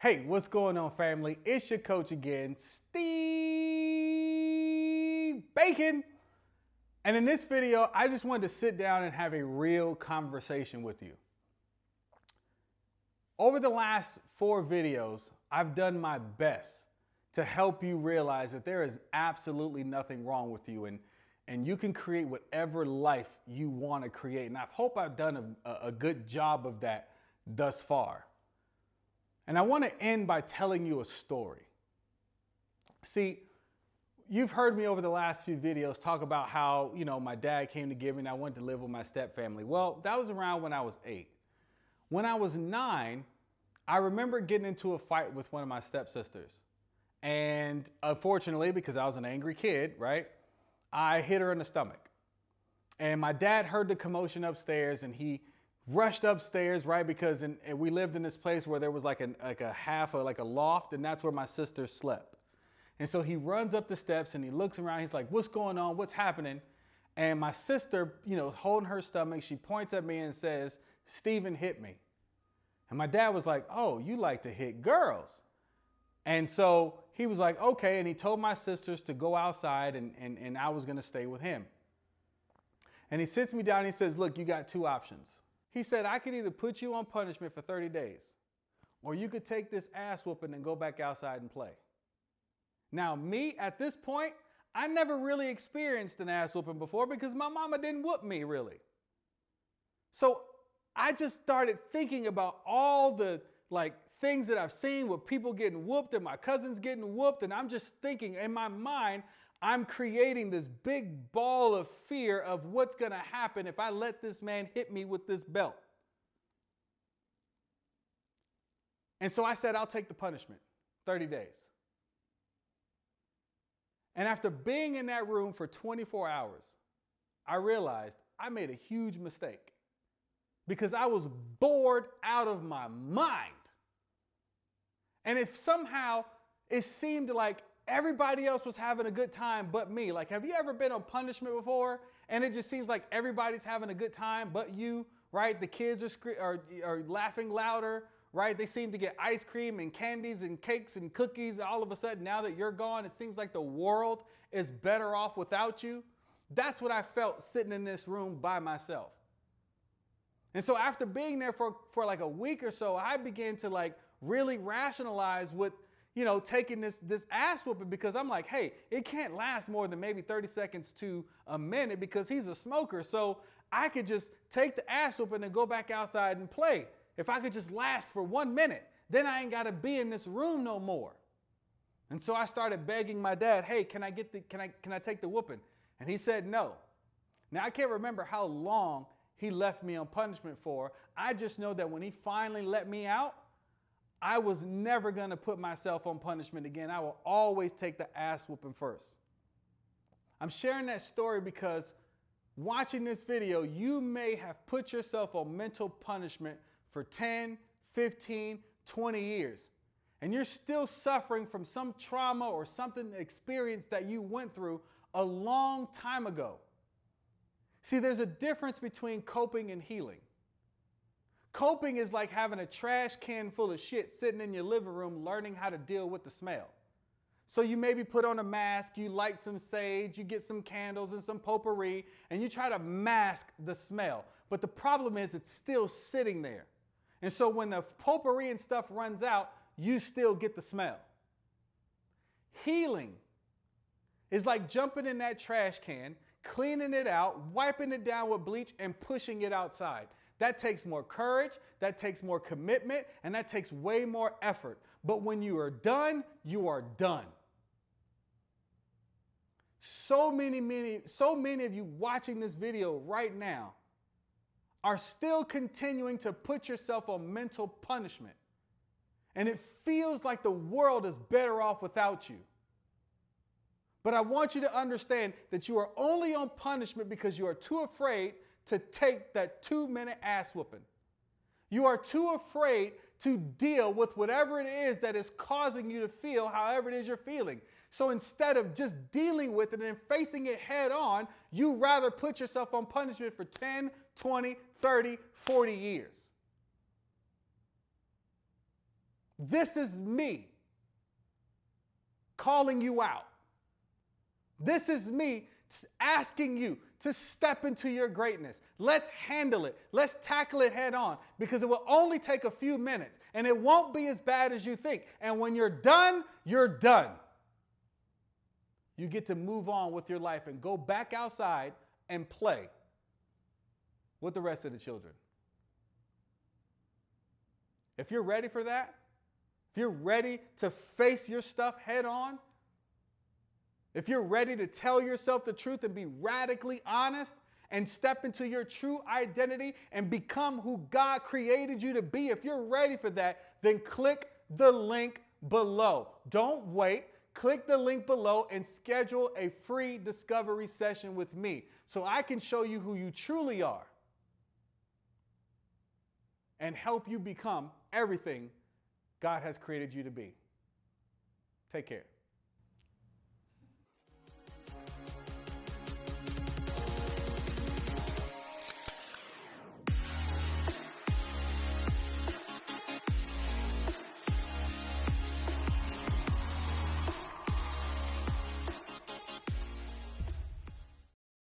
Hey, what's going on, family? It's your coach again, Steve Bacon. And in this video, I just wanted to sit down and have a real conversation with you. Over the last 4 videos, I've done my best to help you realize that there is absolutely nothing wrong with you, and you can create whatever life you want to create. And I hope I've done a good job of that thus far. And I want to end by telling you a story. See, you've heard me over the last few videos talk about how, my dad came to give me and I went to live with my step family. Well, that was around when I was 8. When I was 9, I remember getting into a fight with one of my stepsisters. And unfortunately, because I was an angry kid, right, I hit her in the stomach. And my dad heard the commotion upstairs and he rushed upstairs, right? Because we lived in this place where there was like a loft, and that's where my sister slept. And so he runs up the steps and he looks around. He's like, "What's going on? What's happening?" And my sister, holding her stomach, she points at me and says, "Steven hit me." And my dad was like, "Oh, you like to hit girls." And so he was like, "Okay." And he told my sisters to go outside and I was going to stay with him. And he sits me down and he says, "Look, you got 2 options." He said, "I could either put you on punishment for 30 days, or you could take this ass whooping and go back outside and play." Now, me, at this point, I never really experienced an ass whooping before because my mama didn't whoop me, really. So I just started thinking about all the things that I've seen with people getting whooped and my cousins getting whooped. And I'm just thinking in my mind, I'm creating this big ball of fear of what's going to happen if I let this man hit me with this belt. And so I said, I'll take the punishment, 30 days. And after being in that room for 24 hours, I realized I made a huge mistake because I was bored out of my mind. And if somehow it seemed like everybody else was having a good time but me. Like, have you ever been on punishment before and it just seems like everybody's having a good time but you, right? The kids are laughing louder, right? They seem to get ice cream and candies and cakes and cookies. All of a sudden, now that you're gone, it seems like the world is better off without you. That's what I felt sitting in this room by myself. And so after being there for like a week or so, I began to really rationalize what taking this ass whooping, because I'm like, hey, it can't last more than maybe 30 seconds to a minute because he's a smoker. So I could just take the ass whooping and go back outside and play. If I could just last for 1 minute, then I ain't got to be in this room no more. And so I started begging my dad, "Hey, can I take the whooping?" And he said no. Now I can't remember how long he left me on punishment for. I just know that when he finally let me out, I was never going to put myself on punishment again. I will always take the ass whooping first. I'm sharing that story because watching this video, you may have put yourself on mental punishment for 10, 15, 20 years. And you're still suffering from some trauma or something experience that you went through a long time ago. See, there's a difference between coping and healing. Coping is like having a trash can full of shit sitting in your living room learning how to deal with the smell. So you maybe put on a mask, you light some sage, you get some candles and some potpourri, and you try to mask the smell. But the problem is it's still sitting there. And so when the potpourri and stuff runs out, you still get the smell. Healing is like jumping in that trash can, cleaning it out, wiping it down with bleach, and pushing it outside. That takes more courage, that takes more commitment, and that takes way more effort. But when you are done, you are done. So many of you watching this video right now are still continuing to put yourself on mental punishment. And it feels like the world is better off without you. But I want you to understand that you are only on punishment because you are too afraid to take that 2-minute ass whooping. You are too afraid to deal with whatever it is that is causing you to feel however it is you're feeling. So instead of just dealing with it and facing it head on, you rather put yourself on punishment for 10, 20, 30, 40 years. This is me calling you out. This is me asking you to step into your greatness. Let's handle it. Let's tackle it head on, because it will only take a few minutes and it won't be as bad as you think. And when you're done, you're done. You get to move on with your life and go back outside and play with the rest of the children. If you're ready for that, if you're ready to face your stuff head on, if you're ready to tell yourself the truth and be radically honest and step into your true identity and become who God created you to be, if you're ready for that, then click the link below. Don't wait. Click the link below and schedule a free discovery session with me so I can show you who you truly are and help you become everything God has created you to be. Take care.